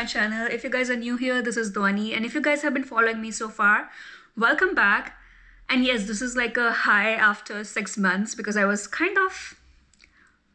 my channel. If you guys are new here, this is Dhwani, and if you guys have been following me so far, welcome back. And yes, this is like a high after 6 months because I was kind of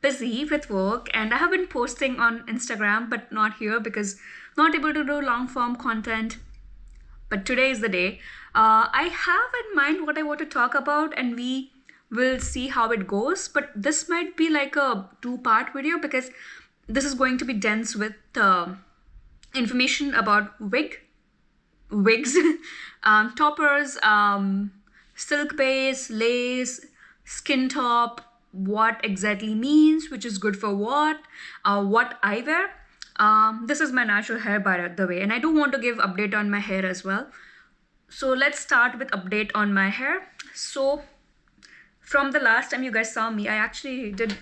busy with work and I have been posting on Instagram but not here because not able to do long form content. But today is the day. I have in mind what I want to talk about and we will see how it goes. But this might be like a two-part video because this is going to be dense with information about wigs, toppers, silk base, lace, skin top, what exactly means, which is good for what I wear. This is my natural hair, by the way, and I do want to give update on my hair as well. So let's start with update on my hair. So from the last time you guys saw me, I actually did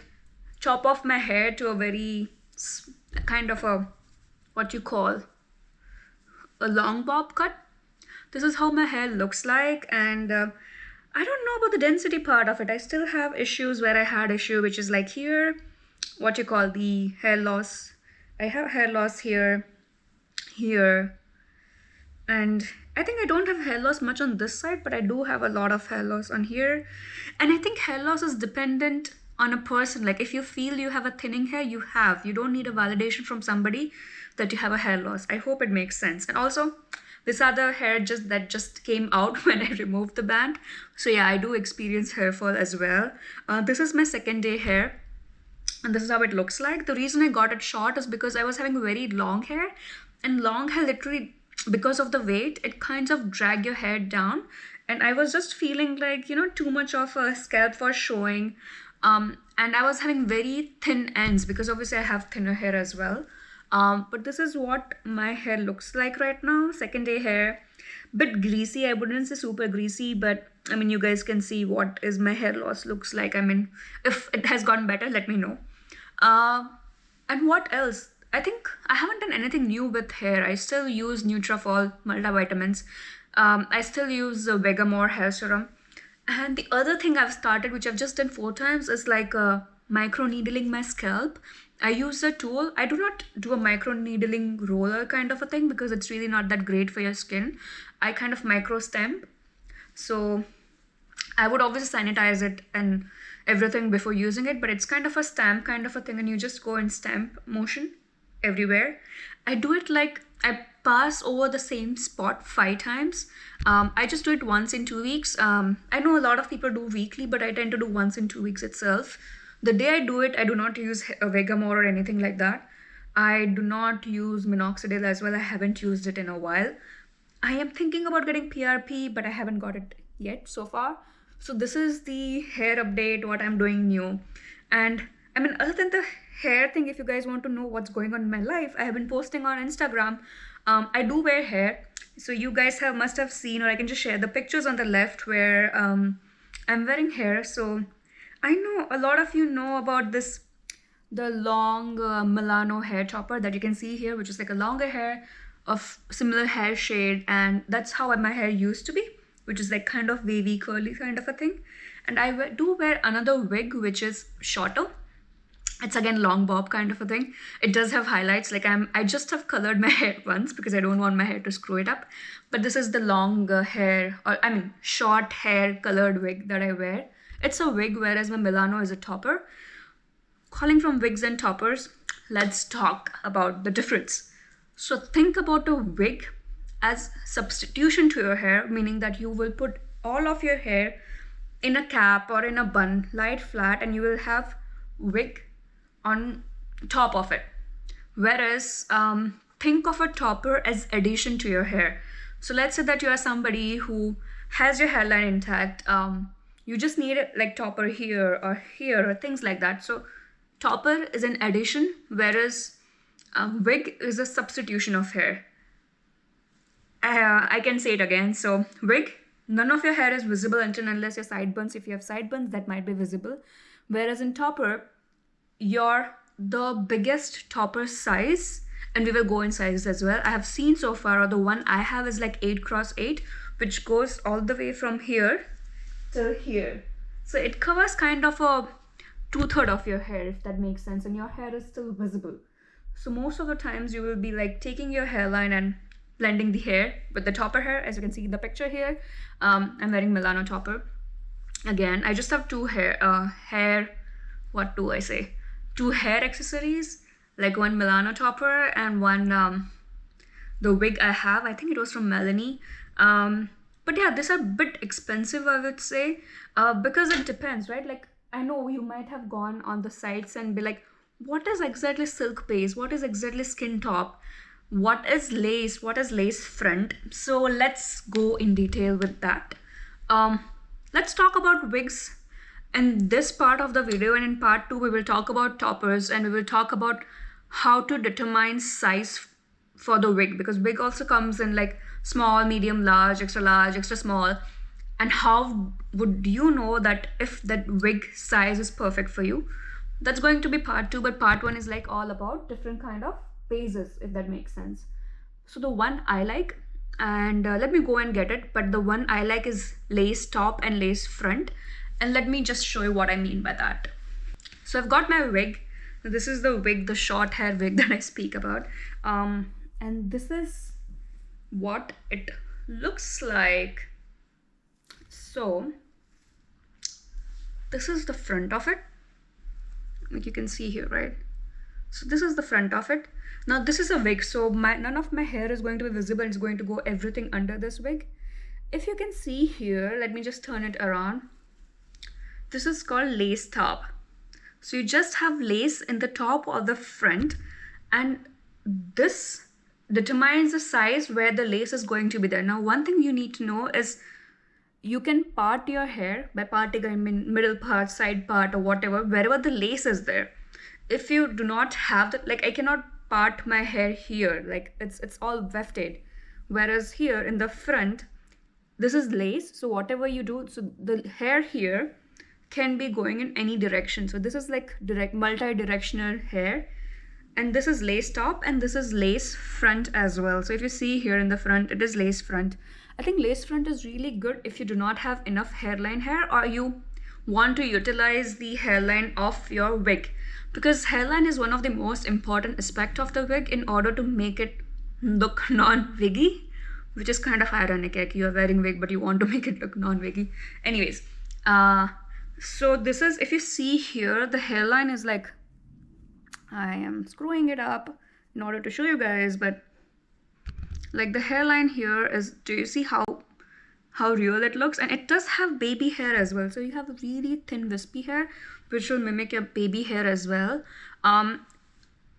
chop off my hair to a very kind of a what you call a long bob cut. This is how my hair looks like, and I don't know about the density part of it. I still have issues where I had issue, which is like here, what you call the hair loss. I have hair loss here, and I think I don't have hair loss much on this side, but I do have a lot of hair loss on here. And I think hair loss is dependent on a person. Like if you feel you have a thinning hair, you don't need a validation from somebody that you have a hair loss. I hope it makes sense. And also this other hair that just came out when I removed the band. So yeah, I do experience hair fall as well. This is my second day hair. And this is how it looks like. The reason I got it short is because I was having very long hair, and long hair literally, because of the weight, it kind of drag your hair down. And I was just feeling like, too much of a scalp for showing. And I was having very thin ends because obviously I have thinner hair as well. But this is what my hair looks like right now. Second day hair, bit greasy. I wouldn't say super greasy, but I mean, you guys can see what is my hair loss looks like. I mean, if it has gotten better, let me know. And what else? I think I haven't done anything new with hair. I still use Nutrafol multivitamins. I still use Vegamore hair serum. And the other thing I've started, which I've just done 4 times, is like micro needling my scalp. I use a tool. I do not do a micro needling roller kind of a thing because it's really not that great for your skin. I kind of micro stamp. So I would obviously sanitize it and everything before using it, but it's kind of a stamp kind of a thing, and you just go in stamp motion everywhere. I do it like I pass over the same spot 5 times. I just do it once in 2 weeks. I know a lot of people do weekly, but I tend to do once in 2 weeks itself. The day I do it, I do not use a Vegamore or anything like that. I do not use minoxidil as well. I haven't used it in a while. I am thinking about getting PRP, but I haven't got it yet so far. So this is the hair update, what I'm doing new. And I mean, other than the hair thing, if you guys want to know what's going on in my life, I have been posting on Instagram. I do wear hair. So you guys must have seen, or I can just share the pictures on the left where I'm wearing hair. So I know a lot of you know about the long Milano hair chopper that you can see here, which is like a longer hair of similar hair shade. And that's how my hair used to be, which is like kind of wavy, curly kind of a thing. And I do wear another wig, which is shorter. It's again long bob kind of a thing. It does have highlights. Like I just have colored my hair once because I don't want my hair to screw it up. But this is the long hair, or I mean short hair colored wig that I wear. It's a wig, whereas my Milano is a topper. Calling from wigs and toppers, let's talk about the difference. So think about a wig as substitution to your hair, meaning that you will put all of your hair in a cap or in a bun, lie it flat, and you will have wig on top of it. Whereas think of a topper as addition to your hair. So let's say that you are somebody who has your hairline intact. You just need it like topper here or things like that. So topper is an addition, whereas wig is a substitution of hair. I can say it again. So wig, none of your hair is visible unless your sideburns. If you have sideburns, that might be visible. Whereas in topper, the biggest topper size, and we will go in sizes as well. I have seen so far, or the one I have is like 8x8, which goes all the way from here till here. So it covers kind of a 2/3 of your hair, if that makes sense, and your hair is still visible. So most of the times you will be like taking your hairline and blending the hair with the topper hair. As you can see in the picture here, I'm wearing Milano topper. Again, I just have two what do I say? Two hair accessories, like one Milano topper and one the wig I have. I think it was from Melanie. But yeah, these are a bit expensive, I would say, because it depends, right? Like, I know you might have gone on the sites and be like, what is exactly silk base? What is exactly skin top? What is lace? What is lace front? So let's go in detail with that. Let's talk about wigs in this part of the video, and in part 2 we will talk about toppers and we will talk about how to determine size for the wig, because wig also comes in like small, medium, large, extra small. And how would you know that if that wig size is perfect for you? That's going to be part 2, but part 1 is like all about different kind of bases, if that makes sense. So the one I like, and let me go and get it, but the one I like is lace top and lace front, and let me just show you what I mean by that. So I've got my wig. This is the wig, the short hair wig that I speak about, and this is what it looks like. So this is the front of it, like you can see here, right? So this is the front of it. Now this is a wig, so none of my hair is going to be visible. It's going to go everything under this wig. If you can see here, let me just turn it around. This is called lace top. So you just have lace in the top or the front, and this determines the size where the lace is going to be there. Now one thing you need to know is you can part your hair. By parting I mean middle part, side part, or whatever, wherever the lace is there. If you do not have that, like I cannot part my hair here, like it's all wefted, whereas here in the front this is lace, so whatever you do, so the hair here can be going in any direction. So this is like multi-directional hair, and this is lace top and this is lace front as well. So if you see here in the front, it is lace front. I think lace front is really good if you do not have enough hairline hair, or you want to utilize the hairline of your wig, because hairline is one of the most important aspect of the wig in order to make it look non-wiggy, which is kind of ironic, like you are wearing wig but you want to make it look non-wiggy. Anyways, so this is, if you see here, the hairline is like, I am screwing it up in order to show you guys, but like the hairline here is, do you see how real it looks? And it does have baby hair as well, so you have really thin wispy hair which will mimic your baby hair as well.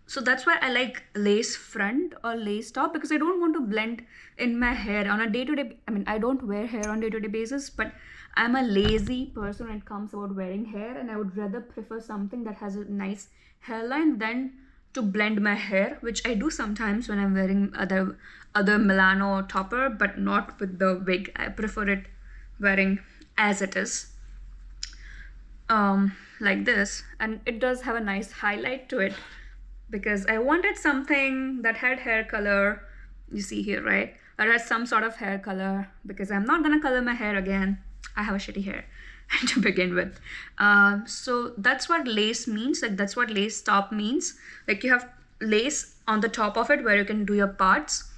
So that's why I like lace front or lace top, because I don't want to blend in my hair on a day-to-day. I mean, I don't wear hair on day-to-day basis, but I'm a lazy person when it comes about wearing hair, and I would rather prefer something that has a nice hairline than to blend my hair, which I do sometimes when I'm wearing other Milano topper, but not with the wig. I prefer it wearing as it is, like this, and it does have a nice highlight to it, because I wanted something that had hair color. You see here, right? Or has some sort of hair color, because I'm not gonna color my hair again. I have a shitty hair to begin with. So that's what lace means. Like that's what lace top means. Like you have lace on the top of it where you can do your parts,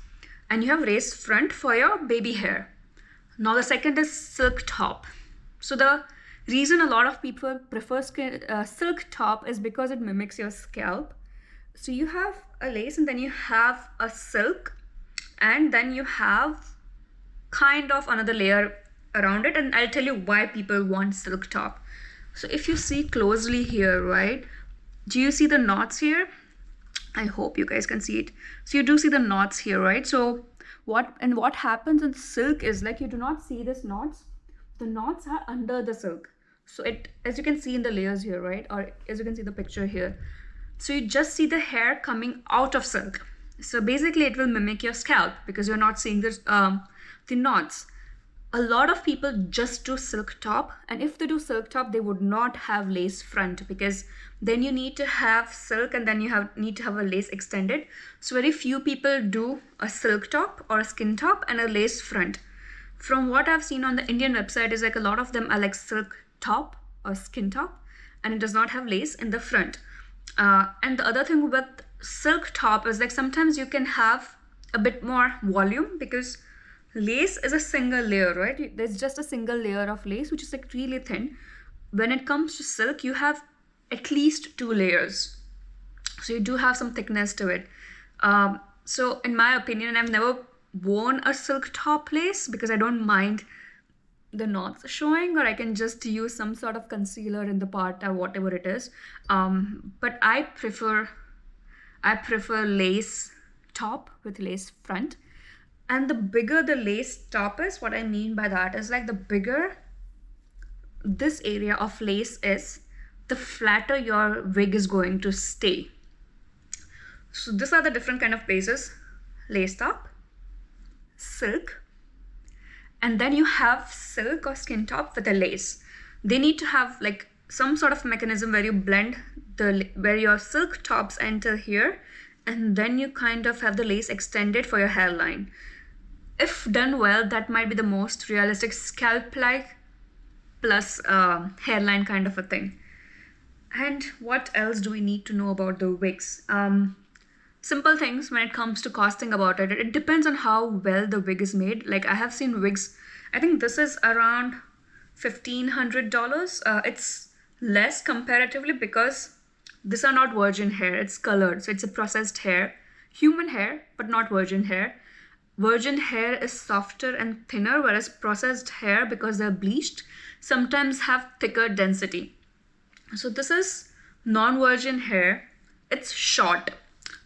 and you have lace front for your baby hair. Now the second is silk top. So the reason a lot of people prefer silk top is because it mimics your scalp. So you have a lace and then you have a silk, and then you have kind of another layer around it, and I'll tell you why people want silk top. So if you see closely here, right, do you see the knots here? I hope you guys can see it. So you do see the knots here, right? So what happens in silk is, like, you do not see these knots. The knots are under the silk. So it, as you can see in the layers here, right, or as you can see the picture here, so you just see the hair coming out of silk. So basically it will mimic your scalp because you're not seeing this, the knots. A lot of people just do silk top, and if they do silk top, they would not have lace front, because then you need to have silk and then you need to have a lace extended. So very few people do a silk top or a skin top and a lace front. From what I've seen on the Indian website is like a lot of them are like silk top or skin top, and it does not have lace in the front. And the other thing with silk top is like sometimes you can have a bit more volume because lace is a single layer, right? There's just a single layer of lace which is like really thin. When it comes to silk, you have at least 2 layers, so you do have some thickness to it. So in my opinion, I've never worn a silk top lace because I don't mind the knots showing, or I can just use some sort of concealer in the part or whatever it is. But I prefer lace top with lace front. And the bigger the lace top is, what I mean by that is like the bigger this area of lace is, the flatter your wig is going to stay. So these are the different kind of bases: lace top, silk, and then you have silk or skin top with a lace. They need to have like some sort of mechanism where you blend where your silk tops enter here, and then you kind of have the lace extended for your hairline. If done well, that might be the most realistic scalp-like plus hairline kind of a thing. And what else do we need to know about the wigs? Simple things when it comes to costing about it. It depends on how well the wig is made. Like I have seen wigs, I think this is around $1,500. It's less comparatively because these are not virgin hair, it's colored. So it's a processed hair, human hair, but not virgin hair. Virgin hair is softer and thinner, whereas processed hair, because they're bleached, sometimes have thicker density. So this is non-virgin hair, it's short.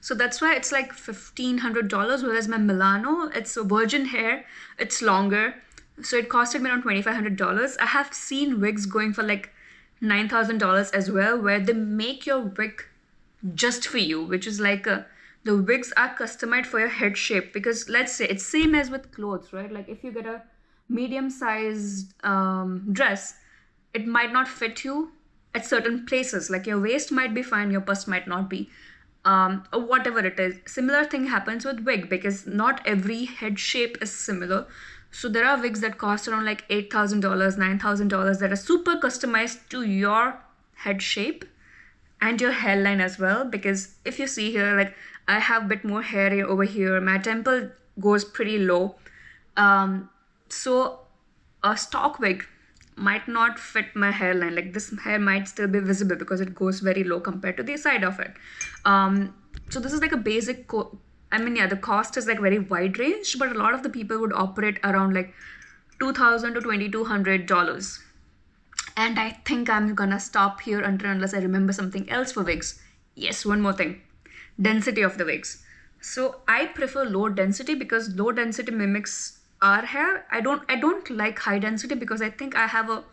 So that's why it's like $1,500, whereas my Milano, it's a virgin hair, it's longer. So it costed me around $2,500. I have seen wigs going for like $9,000 as well, where they make your wig just for you, which is like the wigs are customized for your head shape. Because let's say it's same as with clothes, right? Like if you get a medium-sized dress, it might not fit you at certain places. Like your waist might be fine, your bust might not be. Or whatever it is. Similar thing happens with wig because not every head shape is similar. So there are wigs that cost around like $8,000, $9,000 that are super customized to your head shape and your hairline as well. Because if you see here, like I have a bit more hair over here, my temple goes pretty low. So a stock wig might not fit my hairline. Like this hair might still be visible because it goes very low compared to the side of it. So this is like a basic the cost is like very wide range, but a lot of the people would operate around like $2,000 to $2,200. And I think I'm gonna stop here unless I remember something else for wigs. Yes, one more thing. Density of the wigs. So I prefer low density because low density mimics our hair. I don't like high density because I think I have a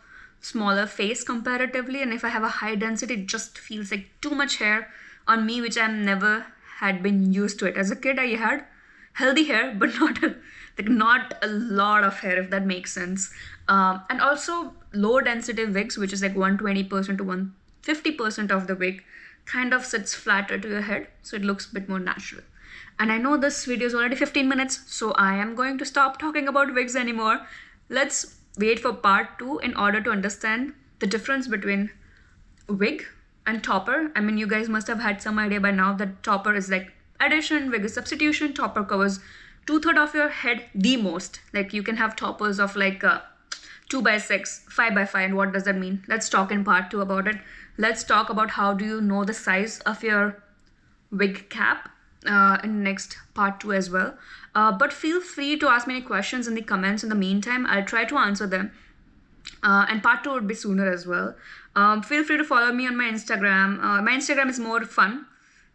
smaller face comparatively, and if I have a high density, it just feels like too much hair on me, which I'm never had been used to it. As a kid, I had healthy hair, but not a lot of hair, if that makes sense. And also low density wigs, which is like 120% to 150% of the wig, kind of sits flatter to your head, so it looks a bit more natural. And I know this video is already 15 minutes, so I am going to stop talking about wigs anymore. Let's wait for part 2 in order to understand the difference between wig and topper. I mean, you guys must have had some idea by now that topper is like addition, wig is substitution. Topper covers 2/3 of your head the most. Like you can have toppers of like 2x6, 5x5, and what does that mean? Let's talk in part 2 about it. Let's talk about how do you know the size of your wig cap in next part 2 as well. But feel free to ask me any questions in the comments. In the meantime, I'll try to answer them. And part 2 would be sooner as well. Feel free to follow me on my Instagram. My Instagram is more fun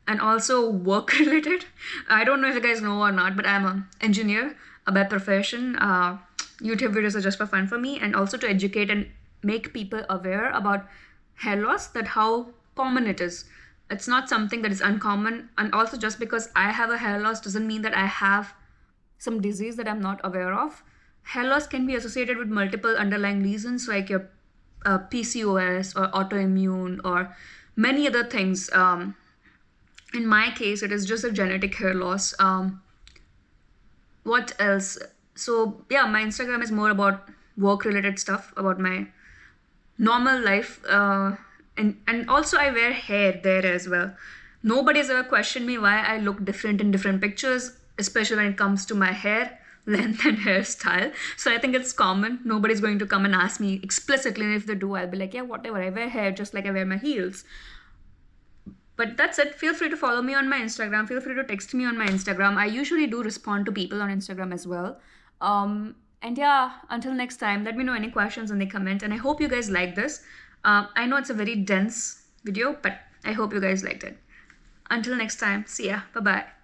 and also work related. I don't know if you guys know or not, but I'm an engineer by profession. YouTube videos are just for fun for me, and also to educate and make people aware about hair loss, that how common it is. It's not something that is uncommon. And also, just because I have a hair loss doesn't mean that I have some disease that I'm not aware of. Hair loss can be associated with multiple underlying reasons like your PCOS or autoimmune or many other things. In my case, it is just a genetic hair loss. What else? So yeah, my Instagram is more about work related stuff, about my normal life. And also I wear hair there as well. Nobody's ever questioned me why I look different in different pictures, especially when it comes to my hair length and hairstyle. So I think it's common. Nobody's going to come and ask me explicitly, and if they do, I'll be like, yeah, whatever, I wear hair just like I wear my heels. But that's it. Feel free to follow me on my Instagram. Feel free to text me on my Instagram. I usually do respond to people on Instagram as well. And yeah, until next time, let me know any questions in the comment. And I hope you guys like this. I know it's a very dense video, but I hope you guys liked it. Until next time, see ya. Bye-bye.